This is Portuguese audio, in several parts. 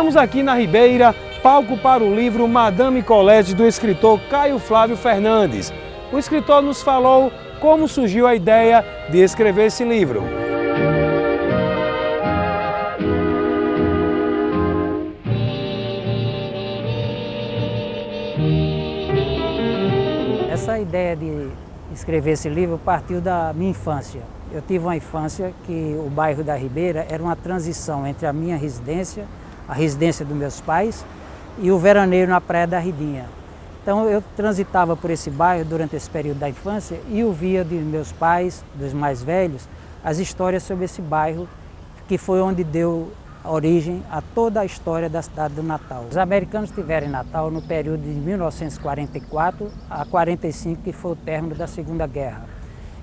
Estamos aqui na Ribeira, palco para o livro Madame Colette, do escritor Caio Flávio Fernandes. O escritor nos falou como surgiu a ideia de escrever esse livro. Essa ideia de escrever esse livro partiu da minha infância. Eu tive uma infância que o bairro da Ribeira era uma transição entre a minha residência, a residência dos meus pais, e o veraneio na Praia da Ridinha. Então eu transitava por esse bairro durante esse período da infância e ouvia de meus pais, dos mais velhos, as histórias sobre esse bairro, que foi onde deu origem a toda a história da cidade do Natal. Os americanos tiveram em Natal no período de 1944 a 45, que foi o término da Segunda Guerra.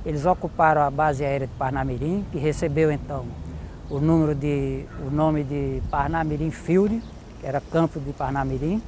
Eles ocuparam a base aérea de Parnamirim, que recebeu então o nome de Parnamirim Field, que era campo de Parnamirim.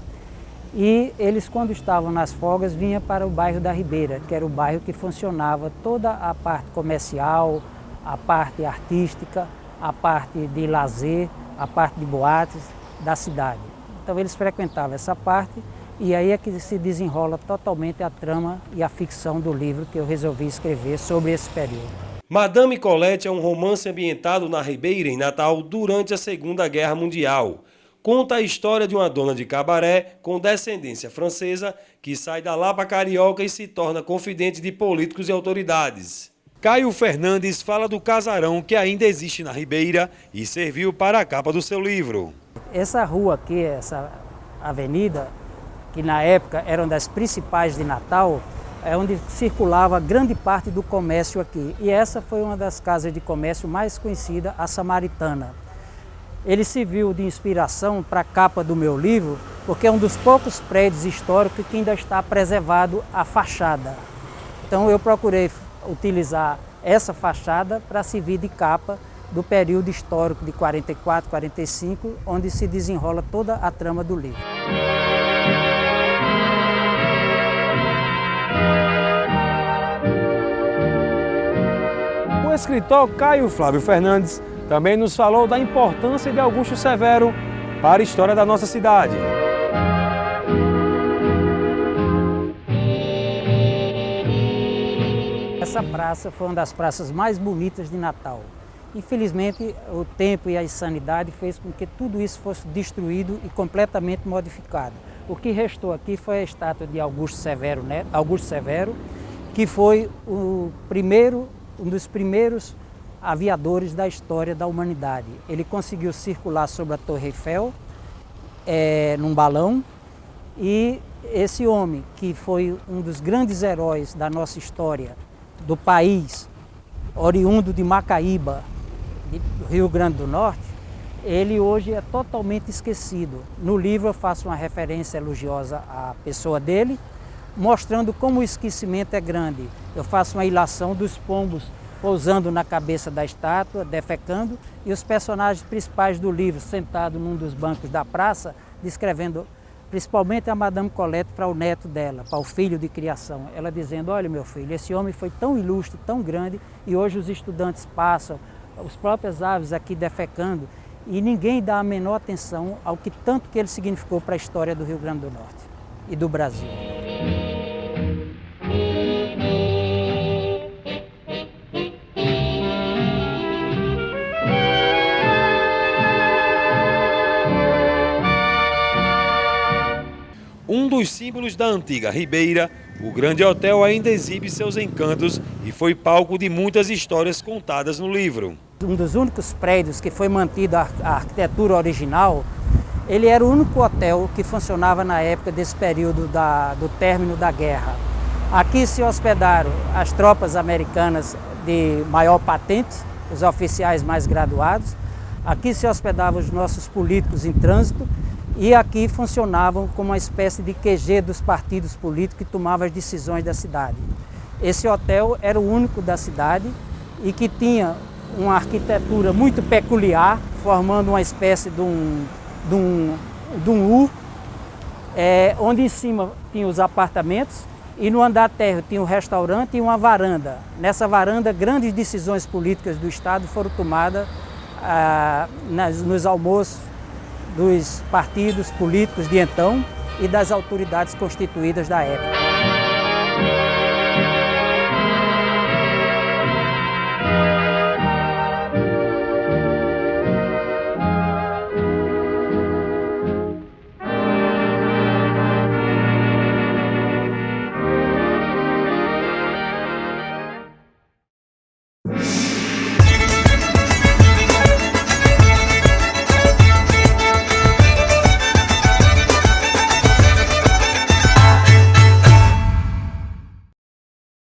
E eles, quando estavam nas folgas, vinham para o bairro da Ribeira, que era o bairro que funcionava toda a parte comercial, a parte artística, a parte de lazer, a parte de boates da cidade. Então eles frequentavam essa parte e aí é que se desenrola totalmente a trama e a ficção do livro que eu resolvi escrever sobre esse período. Madame Colette é um romance ambientado na Ribeira, em Natal, durante a Segunda Guerra Mundial. Conta a história de uma dona de cabaré com descendência francesa que sai da Lapa carioca e se torna confidente de políticos e autoridades. Caio Fernandes fala do casarão que ainda existe na Ribeira e serviu para a capa do seu livro. Essa rua aqui, essa avenida, que na época era uma das principais de Natal, é onde circulava grande parte do comércio aqui. E essa foi uma das casas de comércio mais conhecida, a Samaritana. Ele serviu de inspiração para a capa do meu livro, porque é um dos poucos prédios históricos que ainda está preservado a fachada. Então eu procurei utilizar essa fachada para servir de capa do período histórico de 44, 45, onde se desenrola toda a trama do livro. O escritor Caio Flávio Fernandes também nos falou da importância de Augusto Severo para a história da nossa cidade. Essa praça foi uma das praças mais bonitas de Natal. Infelizmente, o tempo e a insanidade fez com que tudo isso fosse destruído e completamente modificado. O que restou aqui foi a estátua de Augusto Severo, que foi um dos primeiros aviadores da história da humanidade. Ele conseguiu circular sobre a Torre Eiffel num balão, e esse homem, que foi um dos grandes heróis da nossa história, do país, oriundo de Macaíba, do Rio Grande do Norte, ele hoje é totalmente esquecido. No livro eu faço uma referência elogiosa à pessoa dele, mostrando como o esquecimento é grande. Eu faço uma ilação dos pombos pousando na cabeça da estátua, defecando, e os personagens principais do livro sentados num dos bancos da praça, descrevendo principalmente a Madame Colette para o neto dela, para o filho de criação. Ela dizendo: olha, meu filho, esse homem foi tão ilustre, tão grande, e hoje os estudantes passam, as próprias aves aqui defecando, e ninguém dá a menor atenção ao que tanto que ele significou para a história do Rio Grande do Norte e do Brasil. Um dos símbolos da antiga Ribeira, o Grande Hotel ainda exibe seus encantos e foi palco de muitas histórias contadas no livro. Um dos únicos prédios que foi mantida a arquitetura original, ele era o único hotel que funcionava na época desse período do término da guerra. Aqui se hospedaram as tropas americanas de maior patente, os oficiais mais graduados. Aqui se hospedavam os nossos políticos em trânsito, e aqui funcionavam como uma espécie de QG dos partidos políticos que tomavam as decisões da cidade. Esse hotel era o único da cidade e que tinha uma arquitetura muito peculiar, formando uma espécie de um U, onde em cima tinha os apartamentos e no andar térreo tinha um restaurante e uma varanda. Nessa varanda, grandes decisões políticas do Estado foram tomadas nos almoços dos partidos políticos de então e das autoridades constituídas da época.